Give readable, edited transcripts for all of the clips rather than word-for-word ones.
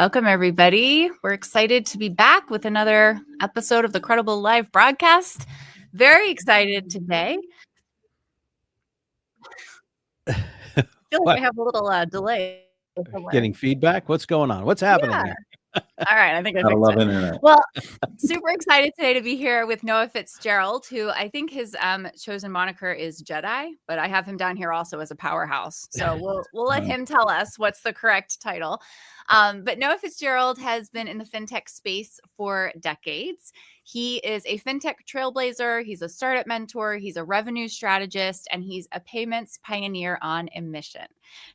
Welcome, everybody. We're excited to be back with another episode of the Qredible live broadcast. Very excited today. I feel like I have a little delay. Getting feedback? What's going on? What's happening here? All right, I think I Gotta fixed love it. internet. Well, super excited today to be here with Noah Fitzgerald, who I think his chosen moniker is Jedi, but I have him down here also as a powerhouse. So we'll let him tell us what's the correct title. But Noah Fitzgerald has been in the fintech space for decades. He is a fintech trailblazer. He's a startup mentor. He's a revenue strategist, and he's a payments pioneer on a mission.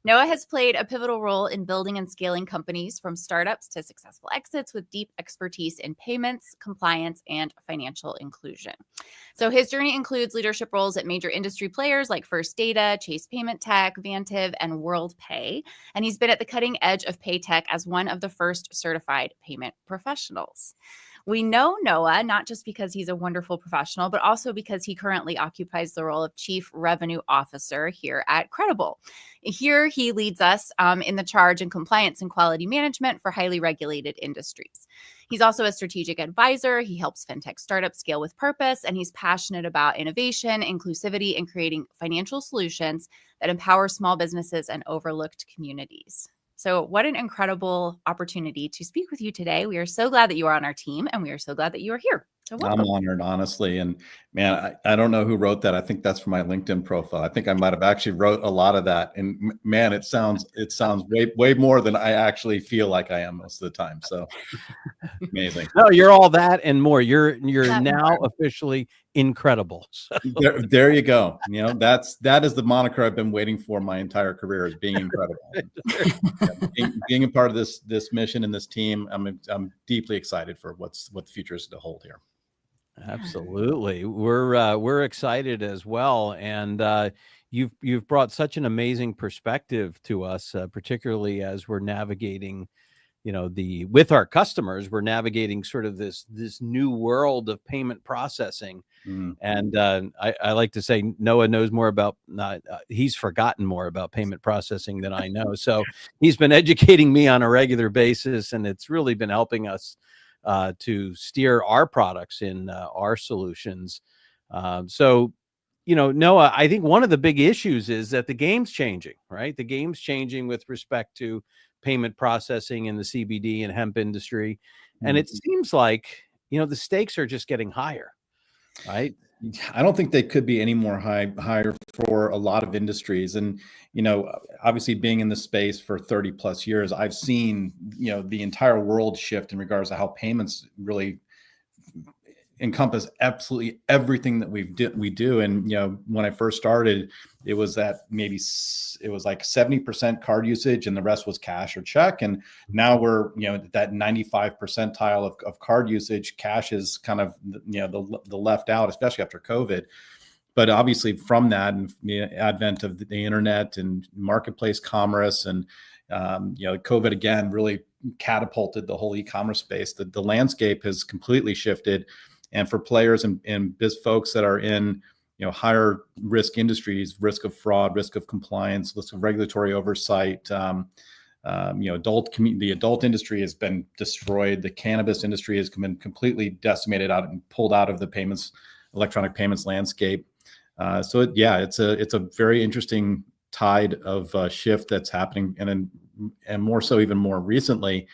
Noah has played a pivotal role in building and scaling companies from startups to successful exits with deep expertise in payments, compliance, and financial inclusion. So his journey includes leadership roles at major industry players like First Data, Chase Payment Tech, Vantiv, and WorldPay. And he's been at the cutting edge of pay tech as one of the first certified payment professionals. We know Noah not just because he's a wonderful professional, but also because he currently occupies the role of Chief Revenue Officer here at Qredible. Here, he leads us in the charge in compliance and quality management for highly regulated industries. He's also a strategic advisor. He helps fintech startups scale with purpose, and he's passionate about innovation, inclusivity, and creating financial solutions that empower small businesses and overlooked communities. So what an incredible opportunity to speak with you today. We are so glad that you are on our team, and we are so glad that you are here. So welcome. I'm honored, honestly. And man, I don't know who wrote that. I think that's for my LinkedIn profile. I think I might have actually wrote a lot of that. And man, it sounds way more than I actually feel like I am most of the time. So amazing. No, you're all that and more. You're now officially incredible. So. There you go. You know, that is the moniker I've been waiting for my entire career, is being incredible. being a part of this mission and this team. I'm deeply excited for what the future is to hold here. Absolutely. We're excited as well. And you've brought such an amazing perspective to us, particularly as we're navigating, with our customers, we're navigating sort of this new world of payment processing. And I like to say Noah knows more about, he's forgotten more about payment processing than I know. So he's been educating me on a regular basis, and it's really been helping us to steer our products in our solutions. So, Noah, I think one of the big issues is that the game's changing, right? The game's changing with respect to payment processing in the CBD and hemp industry. And it seems like, the stakes are just getting higher, right? I don't think they could be any more higher for a lot of industries. And, obviously being in the space for 30 plus years, I've seen, the entire world shift in regards to how payments really encompass absolutely everything that we do. And, when I first started, it was like 70% card usage and the rest was cash or check. And now we're, that 95 percentile of card usage. Cash is kind of, the left out, especially after COVID. But obviously from that and the advent of the internet and marketplace commerce and, COVID again really catapulted the whole e-commerce space. The landscape has completely shifted. And for players and biz folks that are in, higher risk industries, risk of fraud, risk of compliance, risk of regulatory oversight, the adult industry has been destroyed. The cannabis industry has been completely decimated out and pulled out of the electronic payments landscape. So it's a very interesting tide of shift that's happening, and more so even more recently,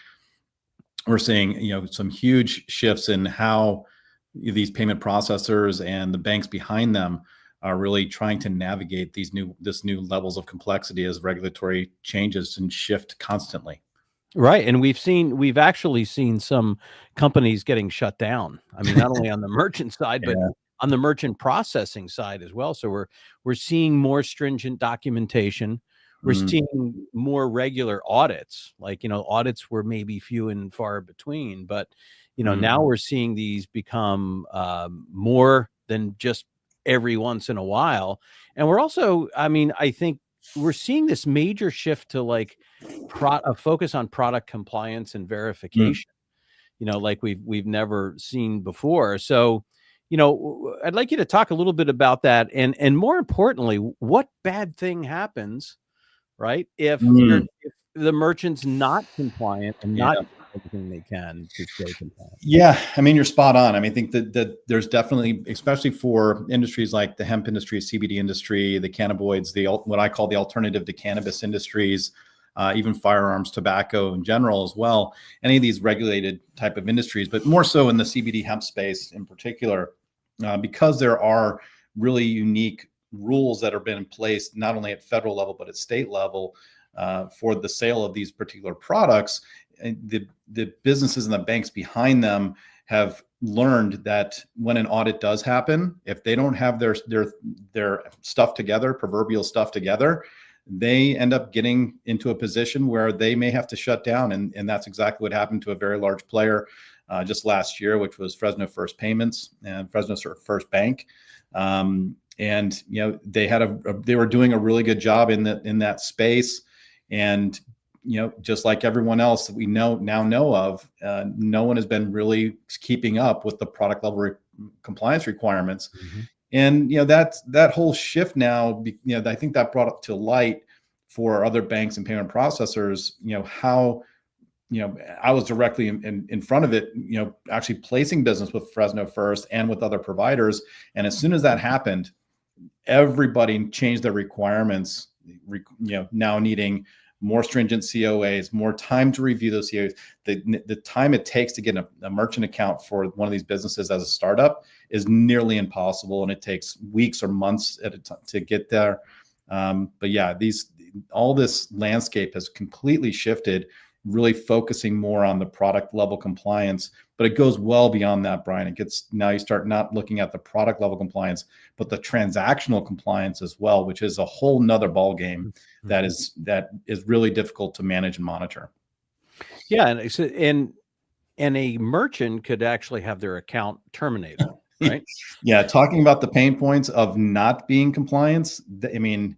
we're seeing some huge shifts in how these payment processors and the banks behind them are really trying to navigate this new levels of complexity as regulatory changes and shift constantly. Right. And we've actually seen some companies getting shut down. I mean, not only on the merchant side, but on the merchant processing side as well. So we're seeing more stringent documentation. We're seeing more regular audits, like, audits were maybe few and far between, but now we're seeing these become more than just every once in a while. And we're also, I think we're seeing this major shift to like a focus on product compliance and verification, like we've never seen before. So, I'd like you to talk a little bit about that. And more importantly, what bad thing happens, right? If the merchants not compliant and Yeah. not doing everything they can to stay compliant? Yeah, I mean, you're spot on. I mean, I think that there's definitely, especially for industries like the hemp industry, CBD industry, the cannabinoids, what I call the alternative to cannabis industries, even firearms, tobacco in general as well, any of these regulated type of industries, but more so in the CBD hemp space in particular, because there are really unique rules that have been in place, not only at federal level, but at state level for the sale of these particular products. The businesses and the banks behind them have learned that when an audit does happen, if they don't have their stuff together, proverbial stuff together, they end up getting into a position where they may have to shut down. And that's exactly what happened to a very large player just last year, which was Fresno First Payments and Fresno First Bank. And they were doing a really good job in that space. And just like everyone else that we now know of, no one has been really keeping up with the product level compliance requirements. Mm-hmm. And that whole shift now, I think that brought up to light for other banks and payment processors, how I was directly in front of it, actually placing business with Fresno First and with other providers. And as soon as that happened, everybody changed their requirements, now needing more stringent COAs, more time to review those COAs. The time it takes to get a merchant account for one of these businesses as a startup is nearly impossible, and it takes weeks or months at a time to get there. But yeah, all this landscape has completely shifted, really focusing more on the product level compliance. But it goes well beyond that, Brian. Now you start not looking at the product level compliance, but the transactional compliance as well, which is a whole nother ball game that is really difficult to manage and monitor. Yeah, and a merchant could actually have their account terminated, right? Yeah, talking about the pain points of not being compliance, I mean,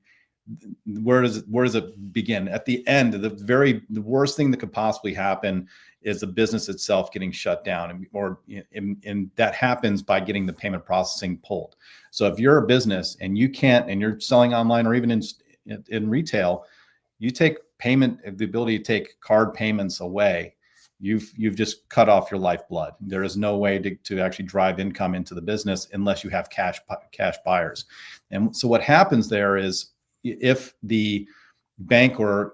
where does it begin? At the end, the worst thing that could possibly happen is the business itself getting shut down, and that happens by getting the payment processing pulled. So if you're a business and you're selling online or even in retail, you take the ability to take card payments away, you've just cut off your lifeblood. There is no way to actually drive income into the business unless you have cash buyers. And so what happens there is, if the bank or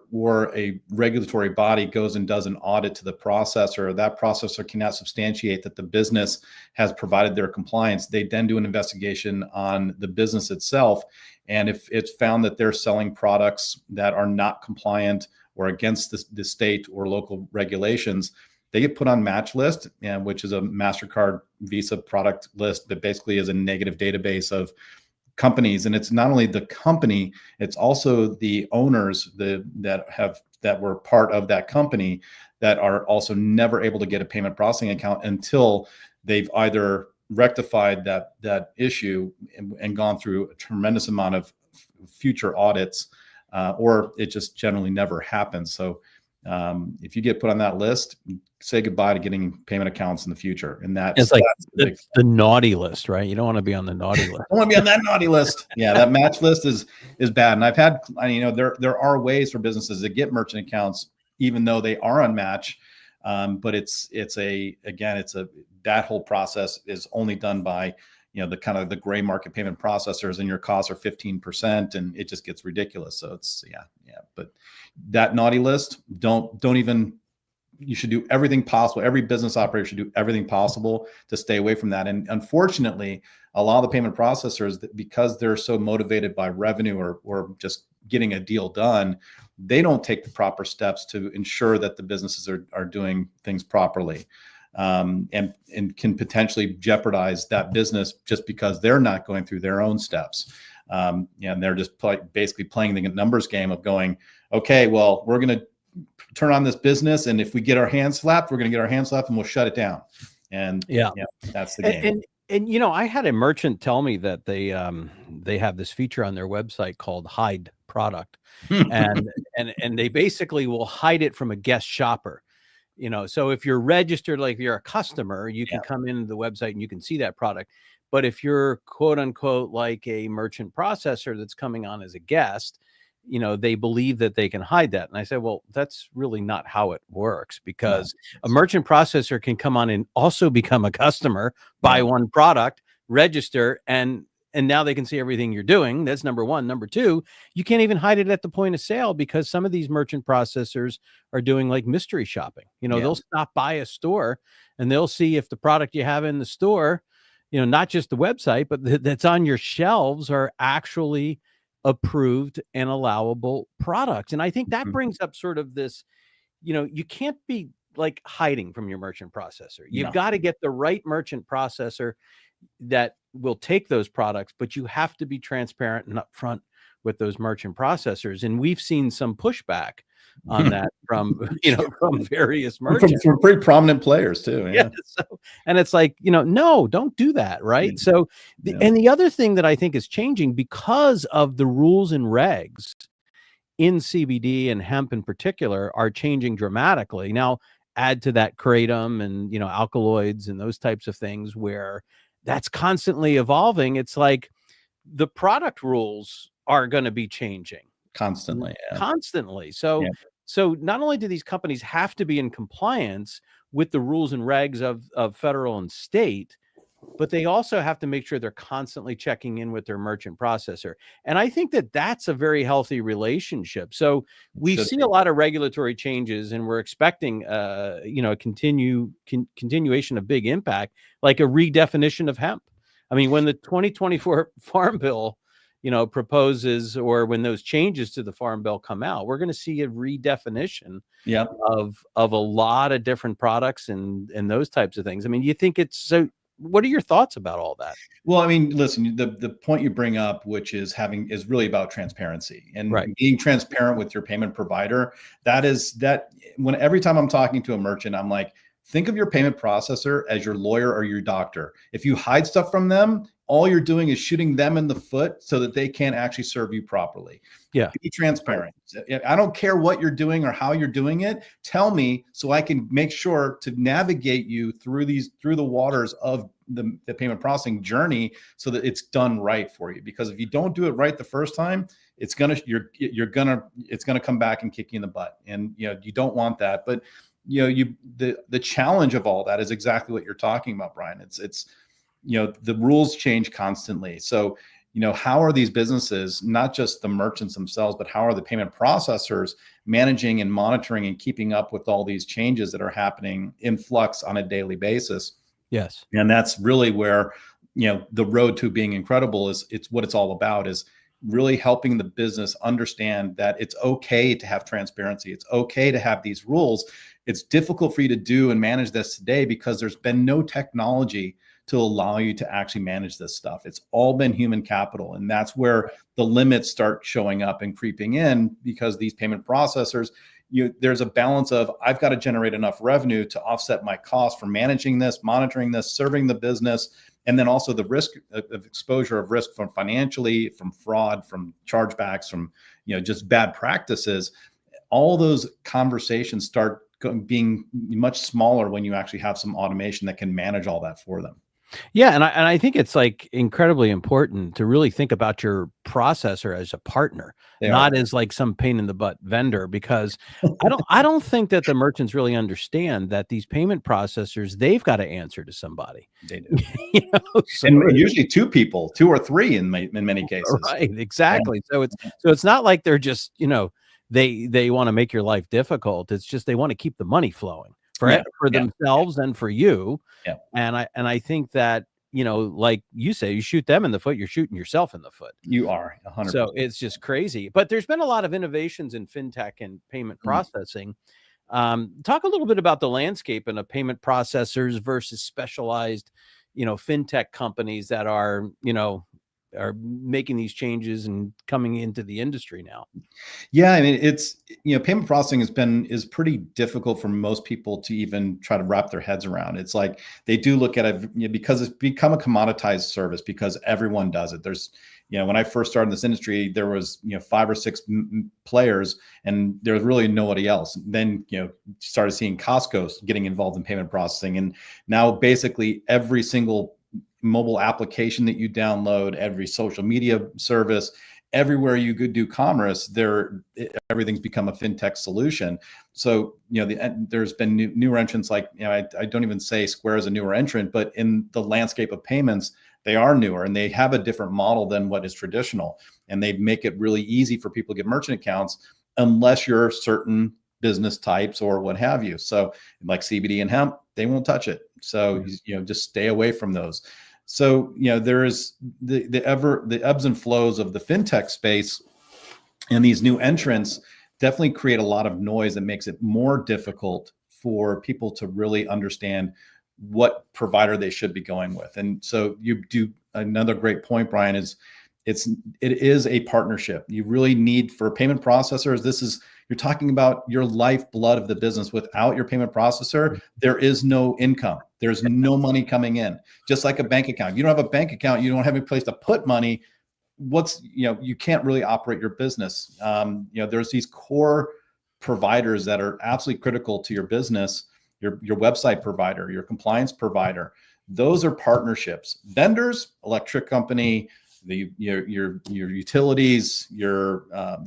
a regulatory body goes and does an audit to the processor, that processor cannot substantiate that the business has provided their compliance, they then do an investigation on the business itself. And if it's found that they're selling products that are not compliant or against the state or local regulations, they get put on match list, which is a MasterCard Visa product list that basically is a negative database of companies. And it's not only the company, it's also the owners that were part of that company that are also never able to get a payment processing account until they've either rectified that issue and gone through a tremendous amount of future audits, or it just generally never happens. So if you get put on that list, say goodbye to getting payment accounts in the future. And it's like the naughty list, right? You don't want to be on the naughty list. I want to be on that naughty list. Yeah, that match list is bad. And I've had, there are ways for businesses to get merchant accounts, even though they are on match. But that whole process is only done by, the kind of the gray market payment processors, and your costs are 15%, and it just gets ridiculous. So it's, but that naughty list, you should do everything possible. Every business operator should do everything possible to stay away from that. And unfortunately, a lot of the payment processors, because they're so motivated by revenue or just getting a deal done, they don't take the proper steps to ensure that the businesses are doing things properly, and can potentially jeopardize that business just because they're not going through their own steps. And they're just basically playing the numbers game of going, okay, well, we're going to turn on this business, and if we get our hands slapped, we're going to get our hands slapped and we'll shut it down. And that's the game. And I had a merchant tell me that they have this feature on their website called Hide Product, and they basically will hide it from a guest shopper. So if you're registered, like if you're a customer, you can come into the website and you can see that product. But if you're quote unquote like a merchant processor that's coming on as a guest, they believe that they can hide that. And I said, well, that's really not how it works, because a merchant processor can come on and also become a customer, buy one product, register, and now they can see everything you're doing. That's number one. Number two, you can't even hide it at the point of sale, because some of these merchant processors are doing like mystery shopping. They'll stop by a store and they'll see if the product you have in the store, not just the website, but that's on your shelves are actually approved and allowable products. And I think that brings up sort of this, you can't be like hiding from your merchant processor. You've got to get the right merchant processor that will take those products, but you have to be transparent and upfront with those merchant processors. And we've seen some pushback on that from various merchants, from pretty prominent players too. Yeah. And it's like, no, don't do that. Right. So, and the other thing that I think is changing because of the rules and regs in CBD and hemp in particular are changing dramatically. Now, add to that kratom and, alkaloids and those types of things where that's constantly evolving. It's like the product rules are going to be changing constantly. So not only do these companies have to be in compliance with the rules and regs of federal and state, but they also have to make sure they're constantly checking in with their merchant processor. And I think that that's a very healthy relationship. So we see a lot of regulatory changes, and we're expecting, a continuation of big impact, like a redefinition of hemp. I mean, when the 2024 Farm Bill, proposes, or when those changes to the Farm Bill come out, we're going to see a redefinition of a lot of different products and those types of things. I mean, you think it's so. What are your thoughts about all that? Well, I mean, listen, the point you bring up, which is really about transparency and being transparent with your payment provider. Every time I'm talking to a merchant, I'm like, think of your payment processor as your lawyer or your doctor. If you hide stuff from them, all you're doing is shooting them in the foot so that they can't actually serve you properly. Yeah. Be transparent. I don't care what you're doing or how you're doing it. Tell me so I can make sure to navigate you through the waters of the payment processing journey so that it's done right for you. Because if you don't do it right the first time, it's gonna come back and kick you in the butt. And you don't want that. But the challenge of all that is exactly what you're talking about, Brian. It's the rules change constantly. So, how are these businesses, not just the merchants themselves, but how are the payment processors managing and monitoring and keeping up with all these changes that are happening in flux on a daily basis? Yes. And that's really where, the road to being incredible it's what it's all about, is really helping the business understand that it's okay to have transparency. It's okay to have these rules. It's difficult for you to do and manage this today because there's been no technology to allow you to actually manage this stuff. It's all been human capital. And that's where the limits start showing up and creeping in, because these payment processors, there's a balance of, I've got to generate enough revenue to offset my costs for managing this, monitoring this, serving the business, and then also the risk of exposure of risk from financially, from fraud, from chargebacks, from just bad practices. All those conversations start being much smaller when you actually have some automation that can manage all that for them. Yeah. And I think it's like incredibly important to really think about your processor as a partner, not as like some pain in the butt vendor, because I don't think that the merchants really understand that these payment processors, they've got to answer to somebody. They do. And usually two or three in many cases. Right. Exactly. Yeah. So it's not like they're just, they want to make your life difficult. It's just, they want to keep the money flowing for themselves and for you. Yeah. And I think that, like you say, you shoot them in the foot, you're shooting yourself in the foot. You are 100%. So it's just crazy. But there's been a lot of innovations in fintech and payment processing. Talk a little bit about the landscape and of payment processors versus specialized, fintech companies that are making these changes and coming into the industry now. Yeah, I mean, it's payment processing is pretty difficult for most people to even try to wrap their heads around. It's like they do look at it because it's become a commoditized service because everyone does it. There's when I first started in this industry, there was 5 or 6 players, and there was really nobody else. Then started seeing Costco getting involved in payment processing, and now basically every single mobile application that you download, every social media service, everywhere you could do commerce, everything's become a fintech solution. So, there's been newer entrants like, I don't even say Square is a newer entrant, but in the landscape of payments, they are newer and they have a different model than what is traditional. And they make it really easy for people to get merchant accounts unless you're certain business types or what have you. So like CBD and hemp, they won't touch it. So, just stay away from those. So, there is the ebbs and flows of the fintech space, and these new entrants definitely create a lot of noise that makes it more difficult for people to really understand what provider they should be going with. And so you do another great point, Brian, it is a partnership. You really need, for payment processors, you're talking about your lifeblood of the business. Without your payment processor, there is no income. There's no money coming in. Just like a bank account. If you don't have a bank account, you don't have a place to put money. You can't really operate your business. There's these core providers that are absolutely critical to your business, your website provider, your compliance provider. Those are partnerships. Vendors, electric company, your utilities, your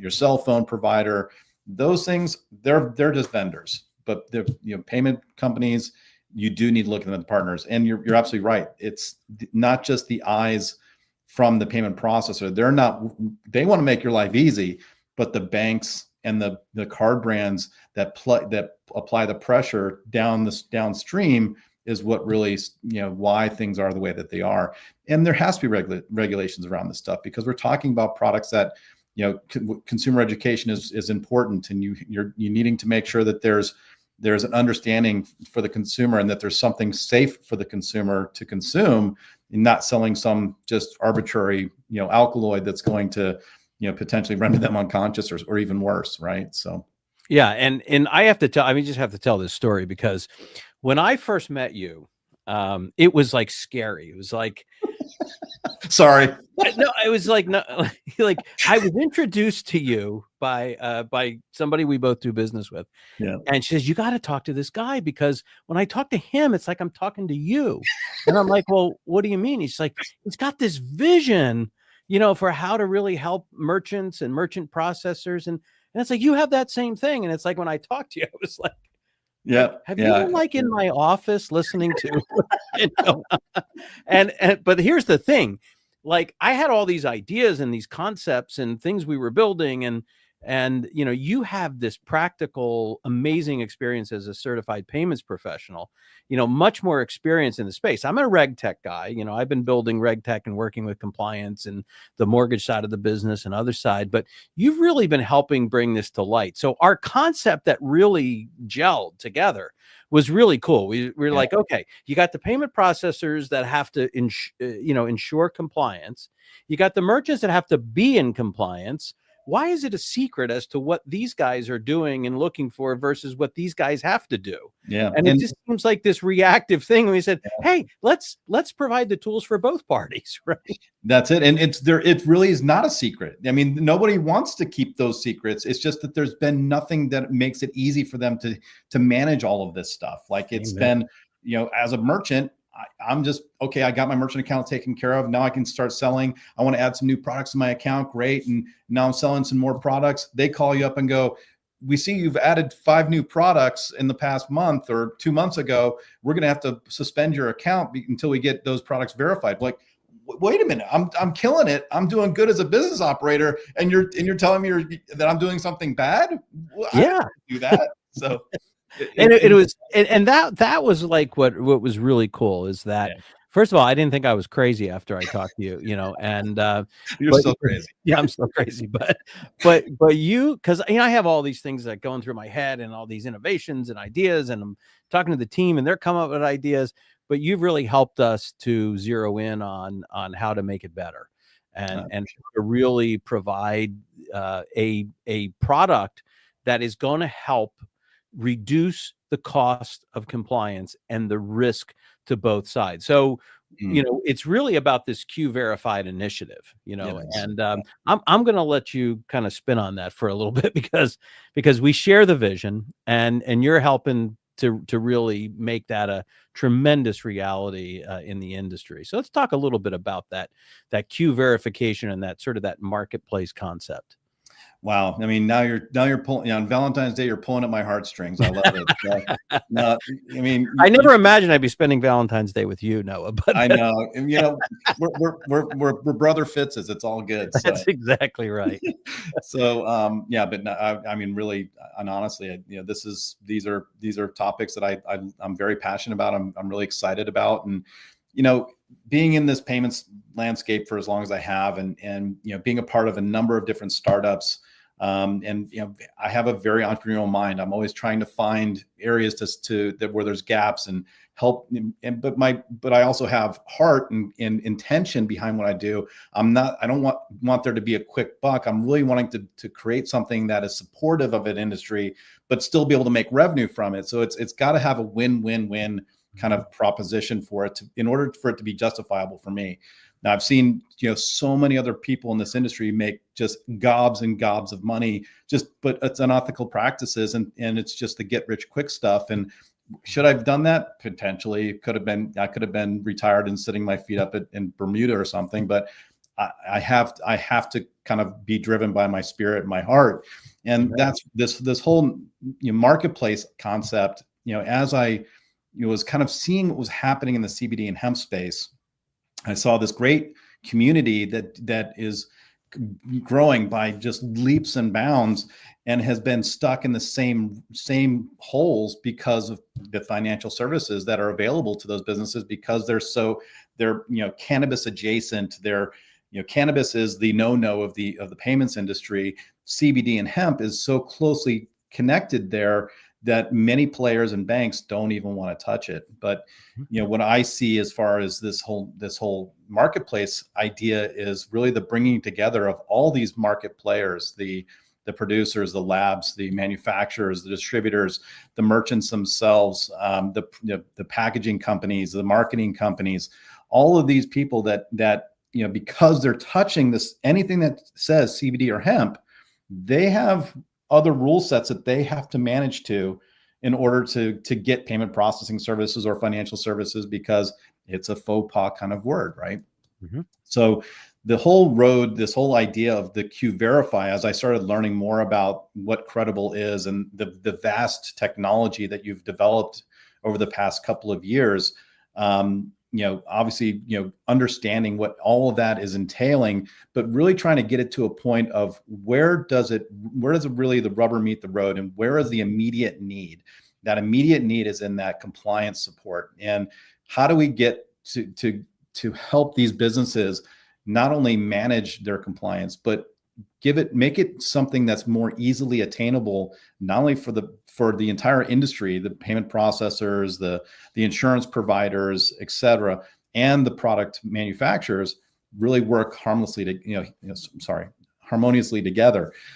cell phone provider, those things, they're just vendors. But the payment companies, you do need to look at them as partners. And you're absolutely right. It's not just the eyes from the payment processor. They want to make your life easy, but the banks and the card brands that apply the pressure downstream is what really, why things are the way that they are. And there has to be regulations around this stuff, because we're talking about products that, consumer education is important, and you're needing to make sure that there's an understanding for the consumer, and that there's something safe for the consumer to consume, and not selling some just arbitrary, alkaloid that's going to, potentially render them unconscious or even worse. Right. So. Yeah. And I have to just have to tell this story, because when I first met you, it was like scary. It was like, sorry. No, it was like, no, like I was introduced to you by somebody we both do business with. Yeah. And she says, you got to talk to this guy, because when I talk to him, it's like I'm talking to you. And I'm like, well, what do you mean? He's like, he's got this vision, for how to really help merchants and merchant processors. And it's like, you have that same thing. And it's like, when I talked to you, I was like, yeah, have you been like in my office listening to, but here's the thing, like I had all these ideas and these concepts and things we were building, and you have this practical, amazing experience as a certified payments professional, much more experience in the space. I'm a reg tech guy. I've been building reg tech and working with compliance and the mortgage side of the business and other side, but you've really been helping bring this to light. So our concept that really gelled together was really cool. We're like, okay, you got the payment processors that have to ensure compliance. You got the merchants that have to be in compliance. Why is it a secret as to what these guys are doing and looking for versus what these guys have to do? Yeah. And it just seems like this reactive thing. We said, hey, let's provide the tools for both parties, right? That's it. And it really is not a secret. I mean, nobody wants to keep those secrets. It's just that there's been nothing that makes it easy for them to manage all of this stuff. Like it's been, as a merchant, I'm just, okay, I got my merchant account taken care of. Now I can start selling. I want to add some new products to my account. Great. And now I'm selling some more products. They call you up and go, we see you've added 5 new products in the past month or 2 months ago. We're going to have to suspend your account until we get those products verified. Like, wait a minute, I'm killing it. I'm doing good as a business operator. And you're telling me that I'm doing something bad? Yeah. I don't do that. So. That was like what was really cool is that first of all, I didn't think I was crazy after I talked to you, and you're still crazy. Yeah, I'm still crazy, but you, because I have all these things that going through my head and all these innovations and ideas, and I'm talking to the team and they're coming up with ideas, but you've really helped us to zero in on how to make it better and to really provide a product that is going to help reduce the cost of compliance and the risk to both sides. So, it's really about this Q-verified initiative, and I'm going to let you kind of spin on that for a little bit because we share the vision and you're helping to really make that a tremendous reality in the industry. So let's talk a little bit about that Q verification and that sort of that marketplace concept. Wow. I mean, now you're pulling, on Valentine's Day, you're pulling at my heartstrings. I love it. So, no, I mean, I never imagined I'd be spending Valentine's Day with you, Noah, but I know, and, we're brother Fitzes. It's all good. So. That's exactly right. So, yeah, but no, I mean, really, and honestly, these are topics that I'm very passionate about. I'm really excited about, and, being in this payments landscape for as long as I have, and being a part of a number of different startups. And I have a very entrepreneurial mind. I'm always trying to find areas where there's gaps and help. But I also have heart and intention behind what I do. I don't want there to be a quick buck. I'm really wanting to create something that is supportive of an industry, but still be able to make revenue from it. So it's got to have a win-win-win kind of proposition for it in order for it to be justifiable for me. Now, I've seen, so many other people in this industry make just gobs and gobs of money, but it's unethical practices, and it's just the get rich quick stuff. And should I have done that? Potentially. I could have been retired and sitting my feet up in Bermuda or something, but I have to kind of be driven by my spirit and my heart. And that's this whole marketplace concept, as I was kind of seeing what was happening in the CBD and hemp space. I saw this great community that is growing by just leaps and bounds, and has been stuck in the same holes because of the financial services that are available to those businesses, because they're cannabis adjacent. Cannabis is the no of the payments industry. CBD and hemp is so closely connected there that many players and banks don't even want to touch it. But what I see as far as this whole marketplace idea is really the bringing together of all these market players, the producers, the labs, the manufacturers, the distributors, the merchants themselves, the packaging companies, the marketing companies, all of these people that because they're touching anything that says CBD or hemp, they have other rule sets that they have to manage in order to get payment processing services or financial services, because it's a faux pas kind of word, right? Mm-hmm. So this whole idea of the Q Verify, as I started learning more about what Qredible is and the vast technology that you've developed over the past couple of years, obviously, understanding what all of that is entailing, but really trying to get it to a point of where does it really the rubber meet the road, and where is the immediate need? That immediate need is in that compliance support. And how do we get to help these businesses not only manage their compliance, but make it something that's more easily attainable, not only for the entire industry, the payment processors, the insurance providers, et cetera, and the product manufacturers really work harmoniously together.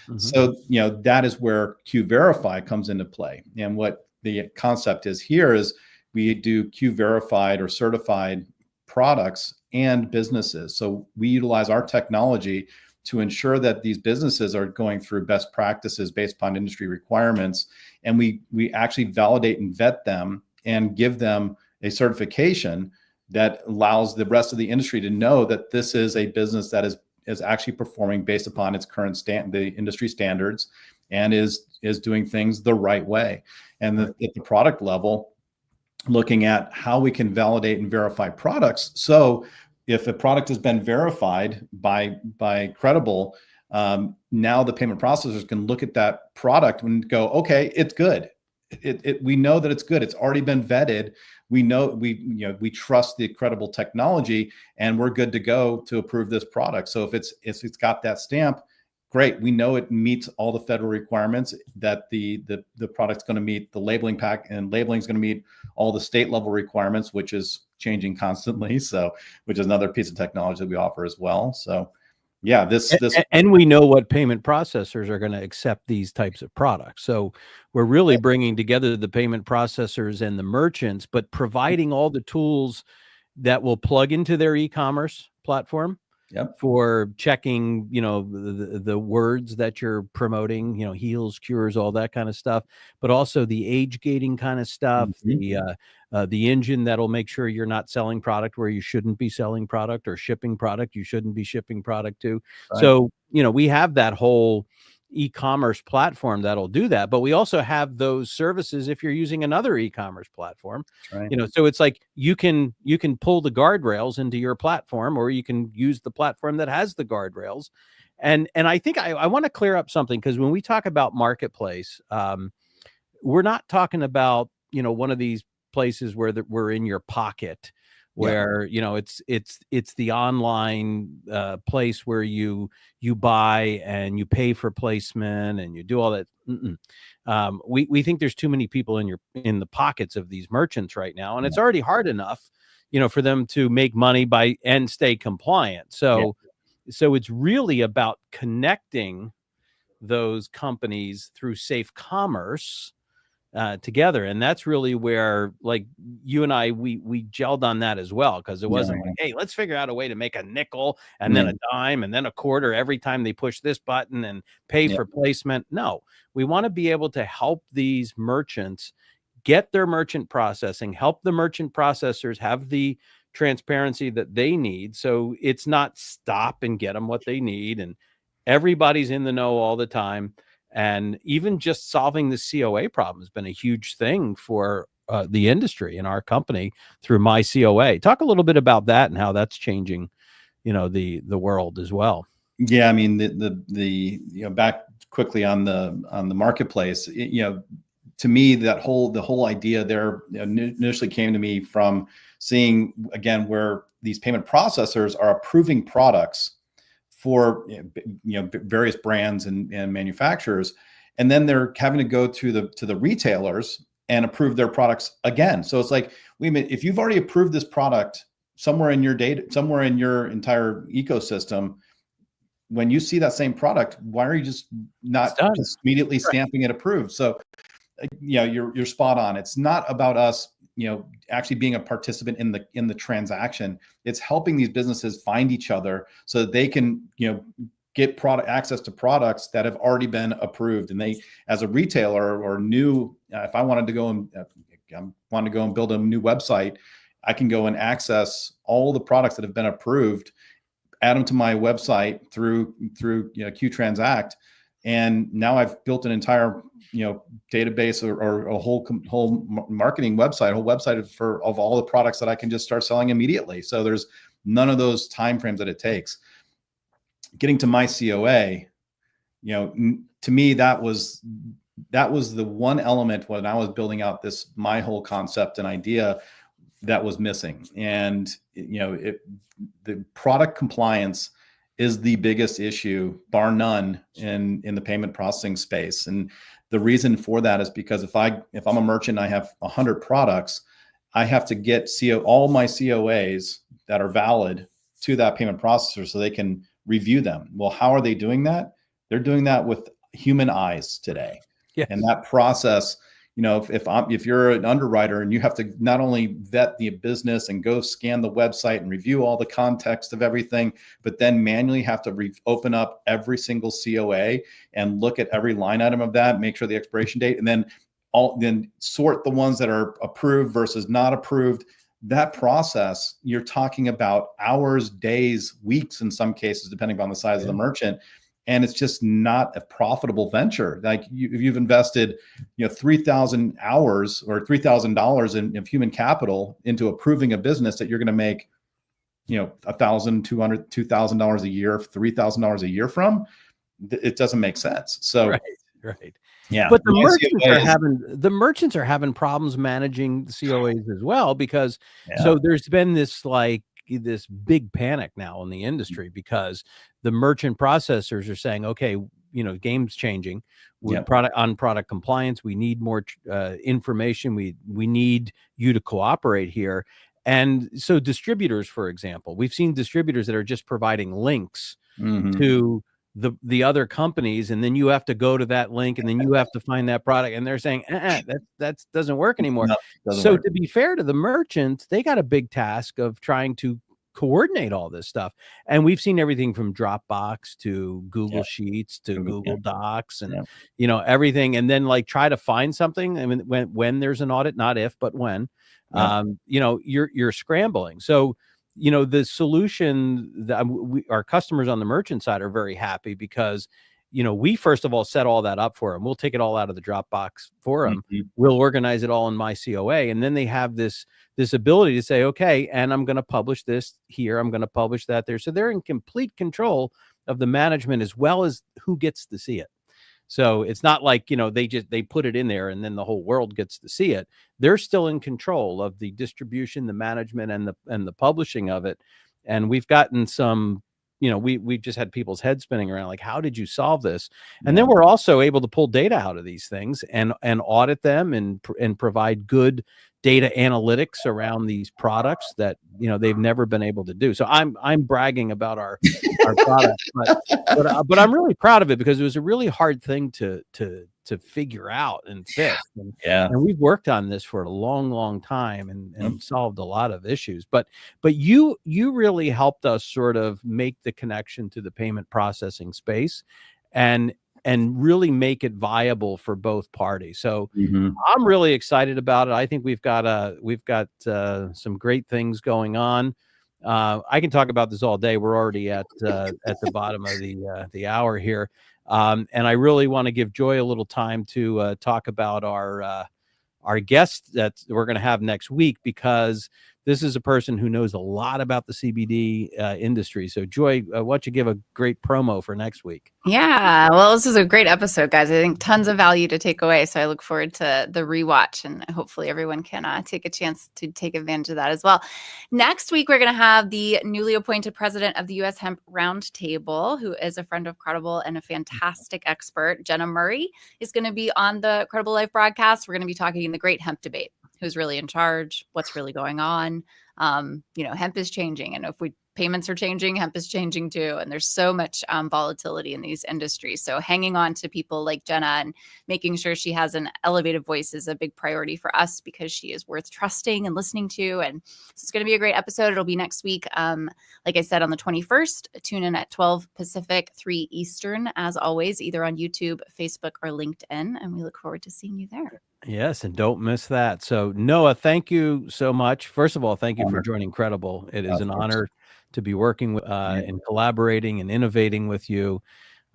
Mm-hmm. So, that is where Q Verify comes into play. And what the concept is here is we do Q verified or certified products and businesses. So we utilize our technology to ensure that these businesses are going through best practices based upon industry requirements. And we actually validate and vet them and give them a certification that allows the rest of the industry to know that this is a business that is actually performing based upon its current the industry standards, and is doing things the right way. And at the product level, looking at how we can validate and verify products. So if a product has been verified by Qredible, now the payment processors can look at that product and go, okay, it's good. We know that it's good. It's already been vetted. We know we trust the Qredible technology, and we're good to go to approve this product. So if it's got that stamp, great. We know it meets all the federal requirements, that the product's going to meet the labeling pack, and labeling is going to meet all the state level requirements, which is changing constantly. So, which is another piece of technology that we offer as well. So, yeah, and we know what payment processors are going to accept these types of products. So we're really bringing together the payment processors and the merchants, but providing all the tools that will plug into their e-commerce platform, Yep. for checking, the words that you're promoting, heals, cures, all that kind of stuff, but also the age gating kind of stuff, the engine that'll make sure you're not selling product where you shouldn't be selling product, or shipping product you shouldn't be shipping product to. Right. So, we have that whole e-commerce platform that'll do that, but we also have those services if you're using another e-commerce platform. Right. So it's like you can pull the guardrails into your platform, or you can use the platform that has the guardrails. And I think I want to clear up something, because when we talk about marketplace, we're not talking about one of these places where we're in your pocket, where it's the online place where you buy and you pay for placement and you do all that. We think there's too many people in the pockets of these merchants right now, and it's already hard enough for them to make money and stay compliant. So it's really about connecting those companies through safe commerce together. And that's really where, like, you and I, we gelled on that as well, because it wasn't like, hey, let's figure out a way to make a nickel and then a dime and then a quarter every time they push this button and pay for placement. No, we want to be able to help these merchants get their merchant processing, help the merchant processors have the transparency that they need. So it's not stop and get them what they need, and everybody's in the know all the time. And even just solving the COA problem has been a huge thing for the industry and our company through My COA. Talk a little bit about that and how that's changing, the world as well. Yeah, I mean, the back quickly on the marketplace, to me, the whole idea there initially came to me from seeing, again, where these payment processors are approving products for various brands and manufacturers, and then they're having to go to the retailers and approve their products again. So it's like, wait a minute, if you've already approved this product somewhere in your data, somewhere in your entire ecosystem, when you see that same product, why are you just not just immediately stamping it approved? So you're spot on. It's not about us actually being a participant in the transaction. It's helping these businesses find each other so that they can get access to products that have already been approved. And they, as a retailer or new, if I wanted to go and build a new website, I can go and access all the products that have been approved, add them to my website through Qtransact. And now I've built an entire, database or a whole marketing website, a whole website of all the products that I can just start selling immediately. So there's none of those timeframes that it takes. Getting to My COA, to me, that was the one element when I was building out my whole concept and idea that was missing. And, the product compliance is the biggest issue, bar none, in the payment processing space. And the reason for that is because if I'm a merchant, I have 100 products, I have to get all my COAs that are valid to that payment processor so they can review them. Well, how are they doing that? They're doing that with human eyes today. Yes. And that process, if you're an underwriter and you have to not only vet the business and go scan the website and review all the context of everything, but then manually have to open up every single COA and look at every line item of that, make sure the expiration date, and then sort the ones that are approved versus not approved. That process, you're talking about hours, days, weeks, in some cases, depending on the size of the merchant. And it's just not a profitable venture. Like if you've invested, 3,000 hours or $3,000 in human capital into approving a business that you're going to make, $1,200, $2,000 a year, $3,000 a year from, it doesn't make sense. So, right. Yeah. But the merchants are having problems managing the COAs as well, because so there's been this big panic now in the industry, because the merchant processors are saying, okay, game's changing with product compliance. We need more information. We need you to cooperate here. And so distributors, for example, we've seen distributors that are just providing links to the other companies, and then you have to go to that link, and then you have to find that product, and they're saying that doesn't work anymore. To be fair to the merchants, they got a big task of trying to coordinate all this stuff. And we've seen everything from Dropbox to Google Sheets to Google Docs and, everything. And then like try to find something. I mean, when there's an audit, not if, but when, you're scrambling. So, the solution that our customers on the merchant side are very happy because, we first of all set all that up for them. We'll take it all out of the Dropbox for them. We'll organize it all in my COA. And then they have this ability to say, okay, and I'm going to publish this here. I'm going to publish that there. So they're in complete control of the management as well as who gets to see it. So it's not like, they put it in there and then the whole world gets to see it. They're still in control of the distribution, the management, and the publishing of it. And we've gotten some, we've just had people's heads spinning around, like, how did you solve this? And then we're also able to pull data out of these things and audit them and provide good data analytics around these products that, they've never been able to do. So I'm bragging about our product, but I'm really proud of it because it was a really hard thing to figure out and fix. And we've worked on this for a long, long time and solved a lot of issues. But you really helped us sort of make the connection to the payment processing space and really make it viable for both parties. So I'm really excited about it. I think we've got some great things going on. I can talk about this all day. We're already at the bottom of the hour here. And I really want to give Joy a little time to talk about our guest that we're going to have next week, because this is a person who knows a lot about the CBD industry. So Joy, why don't you give a great promo for next week? Yeah, well, this is a great episode, guys. I think tons of value to take away. So I look forward to the rewatch, and hopefully everyone can take a chance to take advantage of that as well. Next week, we're going to have the newly appointed president of the U.S. Hemp Roundtable, who is a friend of Qredible and a fantastic expert. Jenna Murray is going to be on the Qredible Live broadcast. We're going to be talking the great hemp debate. Who's really in charge? What's really going on? Hemp is changing. And if payments are changing, hemp is changing too. And there's so much volatility in these industries. So hanging on to people like Jenna and making sure she has an elevated voice is a big priority for us, because she is worth trusting and listening to. And so it's going to be a great episode. It'll be next week. Like I said, on the 21st, tune in at 12 Pacific, 3 Eastern, as always, either on YouTube, Facebook, or LinkedIn. And we look forward to seeing you there. Yes, and don't miss that. So Noah, thank you so much. First of all, thank you for joining Qredible. It is an honor to be working with and collaborating and innovating with you.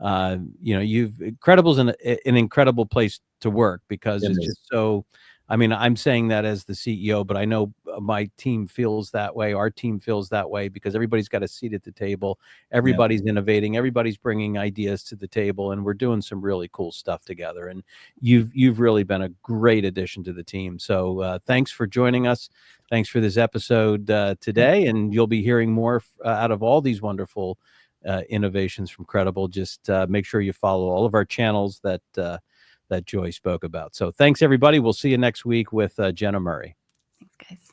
Qredible's an incredible place to work, because it's just so. I mean, I'm saying that as the CEO, but I know my team feels that way. Our team feels that way, because everybody's got a seat at the table. Everybody's innovating. Everybody's bringing ideas to the table, and we're doing some really cool stuff together. And you've really been a great addition to the team. So thanks for joining us. Thanks for this episode today. And you'll be hearing more out of all these wonderful innovations from Qredible. Just make sure you follow all of our channels that Joy spoke about. So thanks, everybody. We'll see you next week with Jenna Murray. Thanks, guys.